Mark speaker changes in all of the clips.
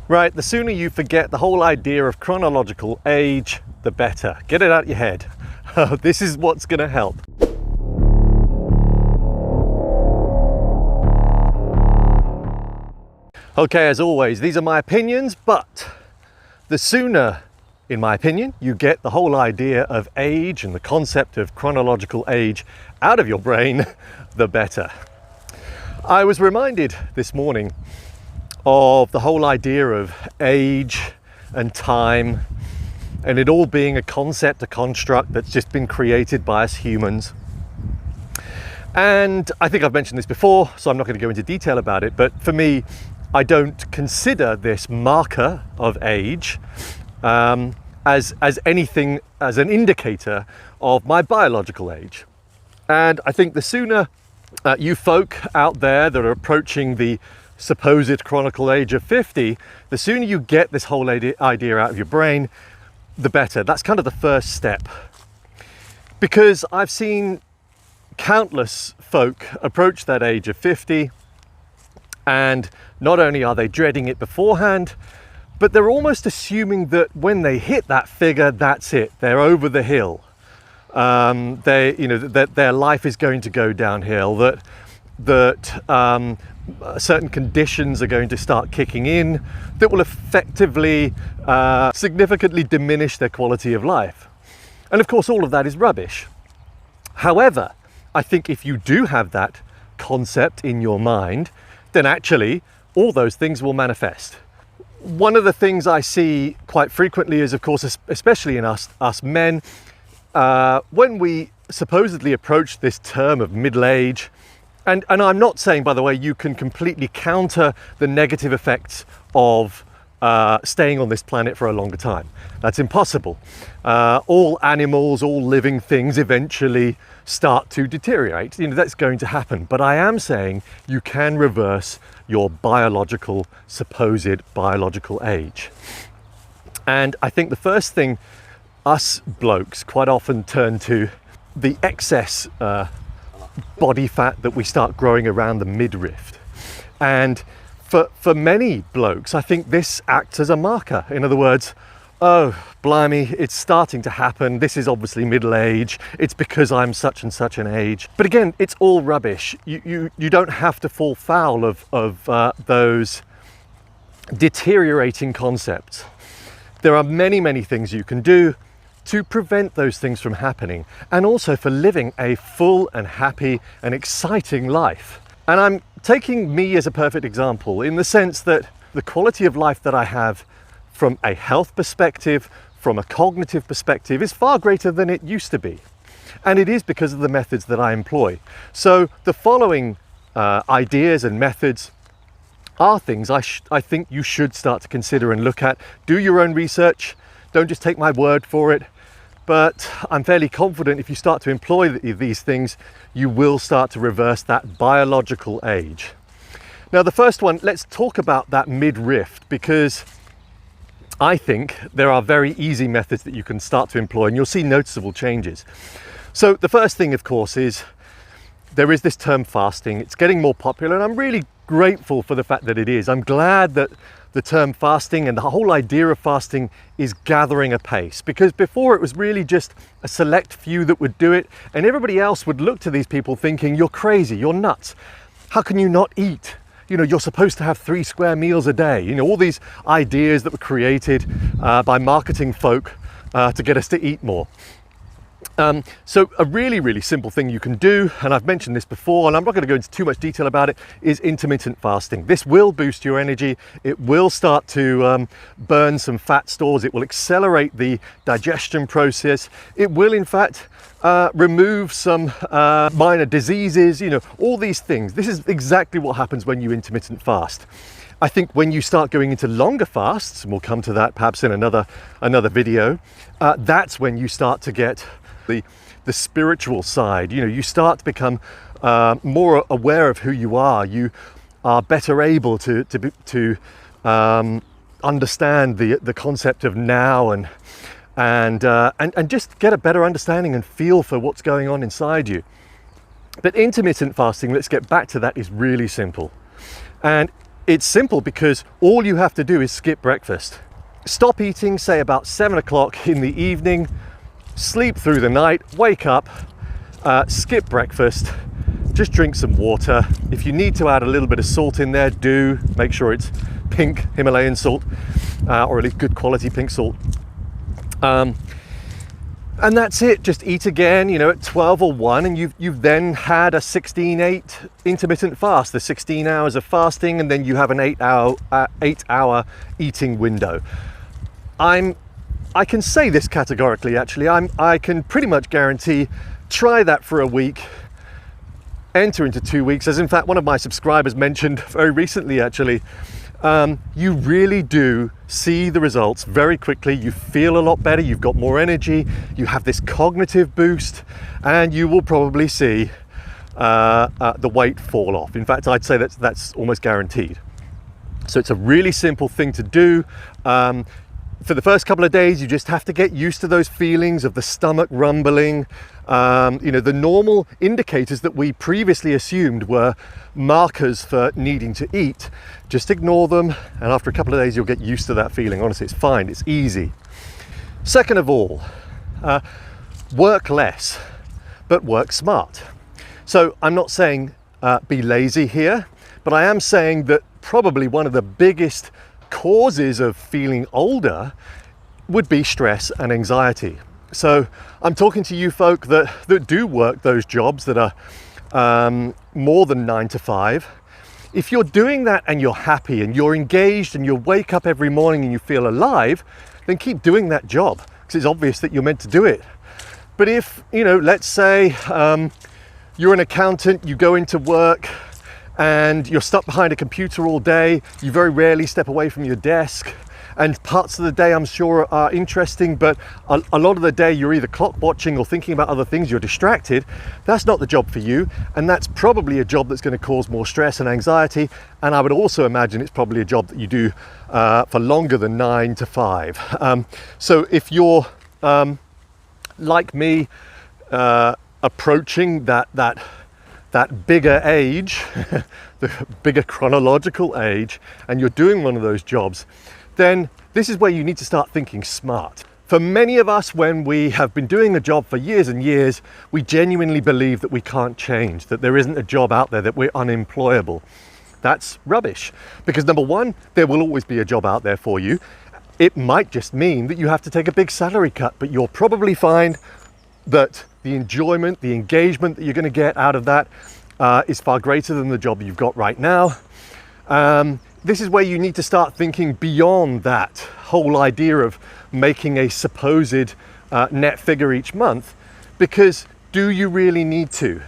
Speaker 1: Right, the sooner you forget the whole idea of chronological age, the better. Get it out of your head. This is what's going to help. Okay, as always, these are my opinions, but the sooner, in my opinion, you get the whole idea of age and the concept of chronological age out of your brain, the better. I was reminded this morning of the whole idea of age and time and it all being a concept, a construct that's just been created by us humans. And I think I've mentioned this before, so I'm not going to go into detail about it, but for me, I don't consider this marker of age as anything, as an indicator of my biological age. And I think the sooner you folk out there that are approaching the supposed chronological age of 50, the sooner you get this whole idea out of your brain, the better. That's kind of the first step. Because I've seen countless folk approach that age of 50, and not only are they dreading it beforehand, but they're almost assuming that when they hit that figure, that's it. They're over the hill. That their life is going to go downhill. That certain conditions are going to start kicking in that will effectively significantly diminish their quality of life. And of course, all of that is rubbish. However, I think if you do have that concept in your mind, then actually all those things will manifest. One of the things I see quite frequently is, of course, especially in us men, when we supposedly approach this term of middle age, and I'm not saying, by the way, you can completely counter the negative effects of staying on this planet for a longer time. That's impossible. All animals, all living things eventually start to deteriorate. That's going to happen. But I am saying you can reverse your supposed biological age. And I think the first thing us blokes quite often turn to the excess body fat that we start growing around the midriff. And for many blokes, I think this acts as a marker. In other words, oh, blimey, it's starting to happen. This is obviously middle age. It's because I'm such and such an age. But again, it's all rubbish. You don't have to fall foul of those deteriorating concepts. There are many, many things you can do to prevent those things from happening, and also for living a full and happy and exciting life. And I'm taking me as a perfect example in the sense that the quality of life that I have from a health perspective, from a cognitive perspective, is far greater than it used to be. And it is because of the methods that I employ. So the following ideas and methods are things I think you should start to consider and look at. Do your own research. Don't just take my word for it. But I'm fairly confident if you start to employ these things, you will start to reverse that biological age. Now, the first one, let's talk about that midriff, because I think there are very easy methods that you can start to employ and you'll see noticeable changes. So the first thing, of course, is there is this term fasting. It's getting more popular, and I'm really grateful for the fact that it is. I'm glad that the term fasting and the whole idea of fasting is gathering a pace, because before it was really just a select few that would do it, and everybody else would look to these people thinking, you're crazy, you're nuts. How can you not eat? You're supposed to have 3 square meals a day. All these ideas that were created by marketing folk to get us to eat more. So a really, really simple thing you can do, and I've mentioned this before, and I'm not going to go into too much detail about it, is intermittent fasting. This will boost your energy. It will start to burn some fat stores. It will accelerate the digestion process. It will, in fact, remove some minor diseases, all these things. This is exactly what happens when you intermittent fast. I think when you start going into longer fasts, and we'll come to that perhaps in another video, that's when you start to get the spiritual side. You start to become more aware of who you are. You are better able to understand the concept of now and just get a better understanding and feel for what's going on inside you. But intermittent fasting, let's get back to that, is really simple. And It's simple because all you have to do is skip breakfast. Stop eating, say about 7 o'clock in the evening, sleep through the night, wake up, skip breakfast, just drink some water. If you need to add a little bit of salt in there, do. Make sure it's pink Himalayan salt, or at least good quality pink salt. And that's it. Just eat again, at 12 or 1, and you've then had a 16-8 intermittent fast, the 16 hours of fasting, and then you have an 8-hour eating window. I can say this categorically, actually. I can pretty much guarantee, try that for a week, enter into 2 weeks, as in fact one of my subscribers mentioned very recently, actually. You really do see the results very quickly. You feel a lot better, you've got more energy, you have this cognitive boost, and you will probably see the weight fall off. In fact, I'd say that's almost guaranteed. So it's a really simple thing to do. For the first couple of days, you just have to get used to those feelings of the stomach rumbling. The normal indicators that we previously assumed were markers for needing to eat. Just ignore them, and after a couple of days, you'll get used to that feeling. Honestly, it's fine, it's easy. Second of all, work less, but work smart. So I'm not saying be lazy here, but I am saying that probably one of the biggest causes of feeling older would be stress and anxiety. So I'm talking to you folk that do work those jobs that are more than 9 to 5. If you're doing that and you're happy and you're engaged and you wake up every morning and you feel alive, then keep doing that job, because it's obvious that you're meant to do it. But if, let's say you're an accountant, you go into work and you're stuck behind a computer all day, you very rarely step away from your desk, and parts of the day I'm sure are interesting, but a lot of the day you're either clock watching or thinking about other things, you're distracted. That's not the job for you, and that's probably a job that's going to cause more stress and anxiety. And I would also imagine it's probably a job that you do for longer than 9 to 5. So if you're like me, approaching that bigger age, the bigger chronological age, and you're doing one of those jobs, then this is where you need to start thinking smart. For many of us, when we have been doing a job for years and years, we genuinely believe that we can't change, that there isn't a job out there, that we're unemployable. That's rubbish, because number one, there will always be a job out there for you. It might just mean that you have to take a big salary cut, but you'll probably find that the enjoyment, the engagement that you're going to get out of that is far greater than the job you've got right now. This is where you need to start thinking beyond that whole idea of making a supposed net figure each month, because do you really need to?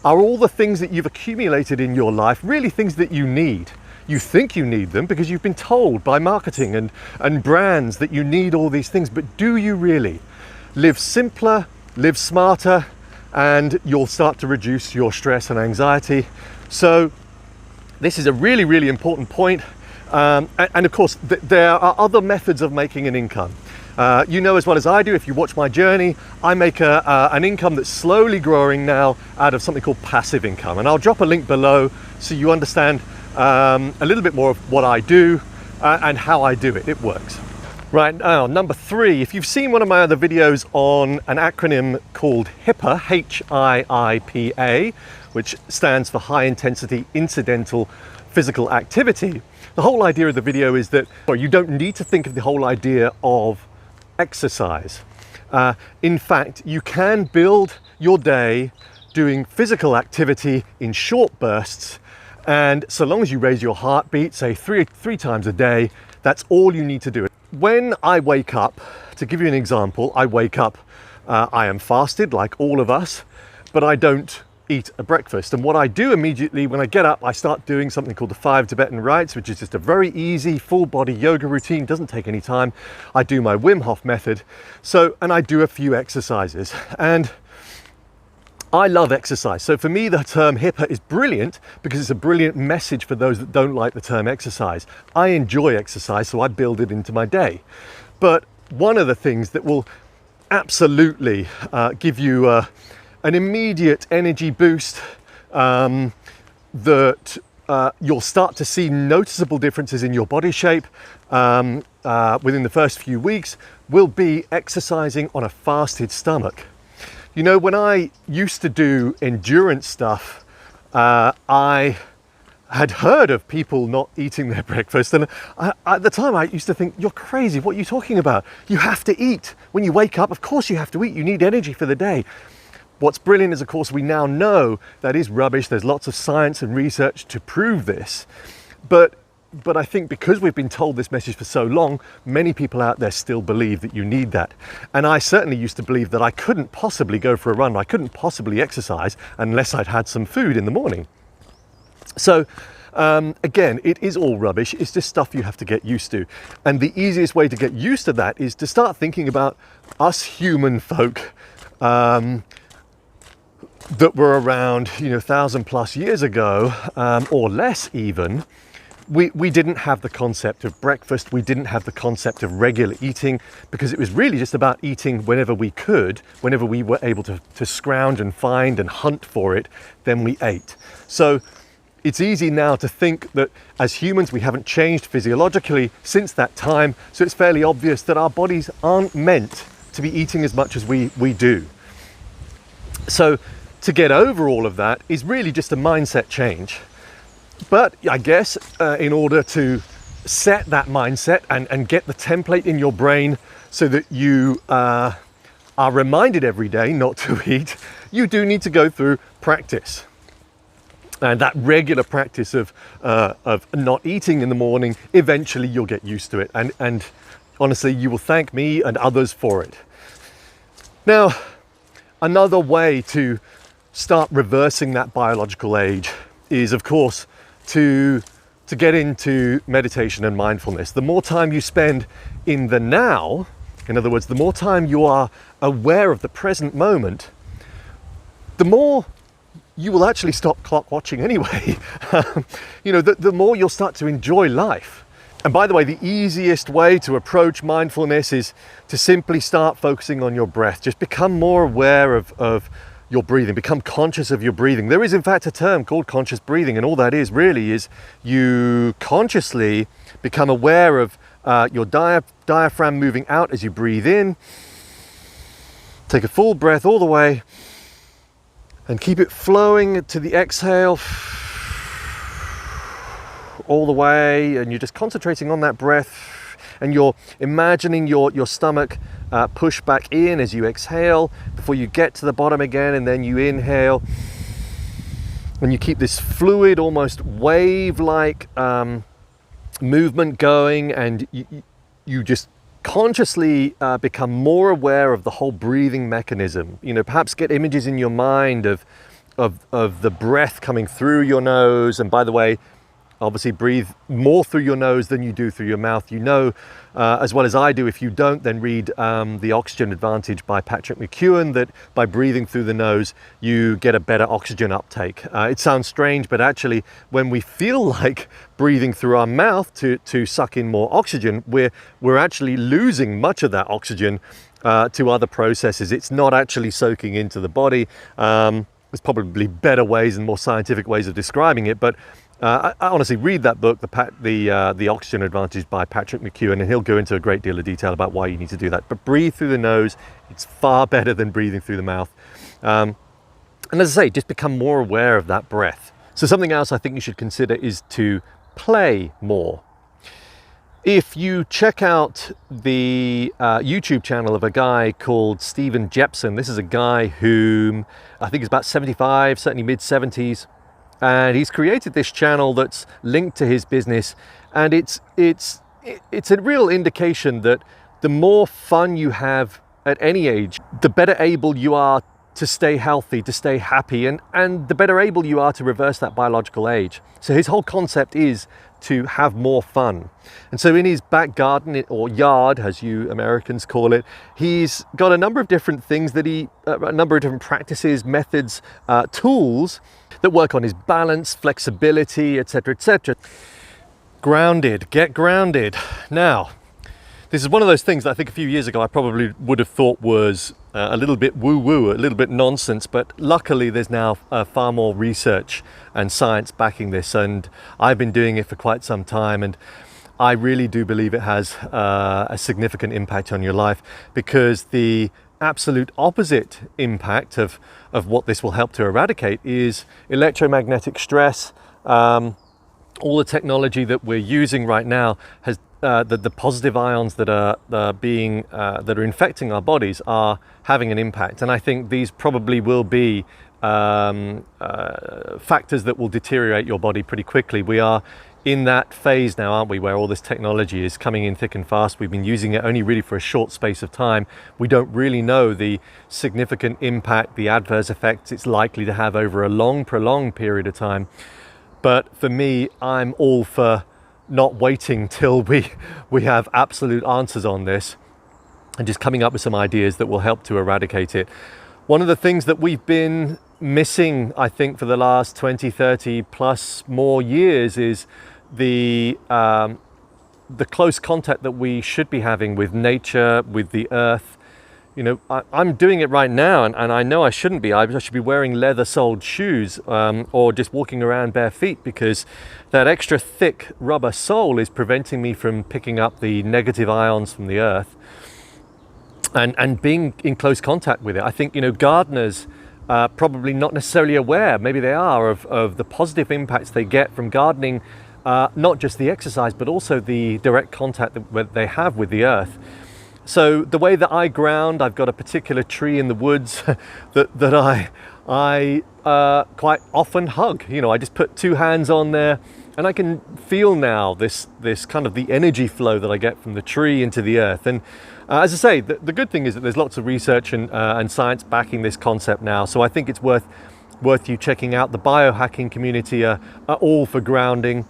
Speaker 1: Are all the things that you've accumulated in your life really things that you need? You think you need them because you've been told by marketing and brands that you need all these things, but do you really? Live simpler, live smarter, and you'll start to reduce your stress and anxiety. So this is a really, really important point. And of course, there are other methods of making an income. You know as well as I do, if you watch my journey, I make an income that's slowly growing now out of something called passive income. And I'll drop a link below so you understand a little bit more of what I do and how I do it. It works. Right, now, number 3, if you've seen one of my other videos on an acronym called HIPAA, H-I-I-P-A, which stands for High Intensity Incidental Physical Activity, the whole idea of the video is that you don't need to think of the whole idea of exercise. In fact, you can build your day doing physical activity in short bursts, and so long as you raise your heartbeat, say three times a day, that's all you need to do. When I wake up, to give you an example, I wake up, I am fasted like all of us, but I don't eat a breakfast. And what I do immediately when I get up, I start doing something called the 5 Tibetan rites, which is just a very easy full body yoga routine, doesn't take any time. I do my Wim Hof method. And I do a few exercises. And I love exercise. So for me, the term HIPAA is brilliant because it's a brilliant message for those that don't like the term exercise. I enjoy exercise, so I build it into my day. But one of the things that will absolutely give you an immediate energy boost that you'll start to see noticeable differences in your body shape within the first few weeks will be exercising on a fasted stomach. You know, when I used to do endurance stuff, I had heard of people not eating their breakfast, and at the time I used to think, you're crazy, what are you talking about? You have to eat. When you wake up, of course you have to eat. You need energy for the day. What's brilliant is, of course, we now know that is rubbish. There's lots of science and research to prove this. But I think because we've been told this message for so long, many people out there still believe that you need that. And I certainly used to believe that I couldn't possibly go for a run, I couldn't possibly exercise unless I'd had some food in the morning. So again, it is all rubbish. It's just stuff you have to get used to. And the easiest way to get used to that is to start thinking about us human folk that were around, 1,000+ years ago, or less even. We didn't have the concept of breakfast. We didn't have the concept of regular eating, because it was really just about eating whenever we could, whenever we were able to scrounge and find and hunt for it, then we ate. So it's easy now to think that as humans we haven't changed physiologically since that time, so it's fairly obvious that our bodies aren't meant to be eating as much as we do. So to get over all of that is really just a mindset change. But I guess in order to set that mindset and get the template in your brain so that you are reminded every day not to eat, you do need to go through practice. And that regular practice of not eating in the morning, eventually you'll get used to it. And honestly, you will thank me and others for it. Now, another way to start reversing that biological age is, of course, to get into meditation and mindfulness. The more time you spend in the now, in other words, the more time you are aware of the present moment, the more you will actually stop clock watching anyway. The more you'll start to enjoy life. And by the way, the easiest way to approach mindfulness is to simply start focusing on your breath. Just become more aware of your breathing, become conscious of your breathing. There is in fact a term called conscious breathing, and all that is really is you consciously become aware of your diaphragm moving out as you breathe in. Take a full breath all the way and keep it flowing to the exhale all the way, and you're just concentrating on that breath, and you're imagining your stomach push back in as you exhale before you get to the bottom again, and then you inhale, and you keep this fluid, almost wave-like movement going, and you just consciously become more aware of the whole breathing mechanism. Perhaps get images in your mind of the breath coming through your nose. And by the way, obviously breathe more through your nose than you do through your mouth. As well as I do. If you don't, then read The Oxygen Advantage by Patrick McKeown, that by breathing through the nose, you get a better oxygen uptake. It sounds strange, but actually when we feel like breathing through our mouth to suck in more oxygen, we're actually losing much of that oxygen to other processes. It's not actually soaking into the body. There's probably better ways and more scientific ways of describing it, but I honestly read that book, the Oxygen Advantage by Patrick McKeown, and he'll go into a great deal of detail about why you need to do that. But breathe through the nose. It's far better than breathing through the mouth. And as I say, just become more aware of that breath. So something else I think you should consider is to play more. If you check out the YouTube channel of a guy called Stephen Jepson, this is a guy whom I think is about 75, certainly mid-70s. And he's created this channel that's linked to his business, and it's a real indication that the more fun you have at any age, the better able you are to stay healthy, to stay happy, and the better able you are to reverse that biological age. So his whole concept is to have more fun. And so in his back garden, or yard, as you Americans call it, he's got a number of different things that a number of different practices, methods, tools that work on his balance, flexibility, etc., etc. Grounded, get grounded. Now, This is one of those things that I think a few years ago I probably would have thought was a little bit woo-woo, a little bit nonsense, but luckily there's now far more research and science backing this, and I've been doing it for quite some time, and I really do believe it has a significant impact on your life, because the absolute opposite impact of what this will help to eradicate is electromagnetic stress. All the technology that we're using right now has the positive ions that are infecting our bodies are having an impact, and I think these probably will be factors that will deteriorate your body pretty quickly. We are in that phase now, aren't we, where all this technology is coming in thick and fast. We've been using it only really for a short space of time. We don't really know the significant impact, the adverse effects it's likely to have over a long, prolonged period of time. But for me, I'm all for not waiting till we have absolute answers on this, and just coming up with some ideas that will help to eradicate it. One of the things that we've been missing, I think, for the last 20, 30 plus more years is the close contact that we should be having with nature, with the earth. You know, I'm doing it right now, and I know I shouldn't be. I should be wearing leather-soled shoes or just walking around bare feet, because that extra thick rubber sole is preventing me from picking up the negative ions from the earth and being in close contact with it. I think, you know, gardeners probably not necessarily aware, maybe they are, of the positive impacts they get from gardening, not just the exercise, but also the direct contact that they have with the earth. So the way that I ground, I've got a particular tree in the woods that I quite often hug. You know, I just put two hands on there, and I can feel now this kind of the energy flow that I get from the tree into the earth. And as I say, the good thing is that there's lots of research and science backing this concept now. So I think it's worth you checking out. The biohacking community are all for grounding.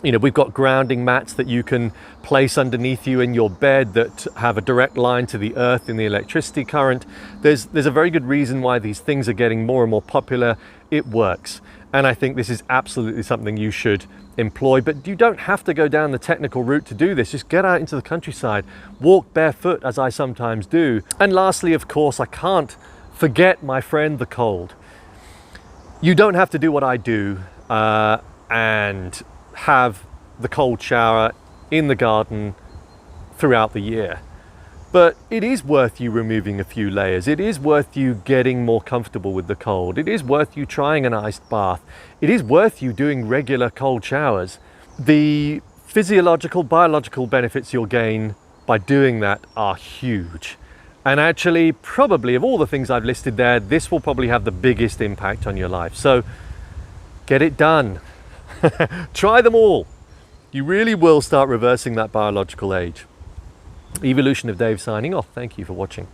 Speaker 1: You know, we've got grounding mats that you can place underneath you in your bed that have a direct line to the earth in the electricity current. There's a very good reason why these things are getting more and more popular. It works. And I think this is absolutely something you should employ, but you don't have to go down the technical route to do this. Just get out into the countryside, walk barefoot, as I sometimes do. And lastly, of course, I can't forget my friend, the cold. You don't have to do what I do and have the cold shower in the garden throughout the year. But it is worth you removing a few layers. It is worth you getting more comfortable with the cold. It is worth you trying an iced bath. It is worth you doing regular cold showers. The physiological, biological benefits you'll gain by doing that are huge. And actually, probably of all the things I've listed there, this will probably have the biggest impact on your life. So get it done. Try them all. You really will start reversing that biological age. Evolution of Dave signing off. Thank you for watching.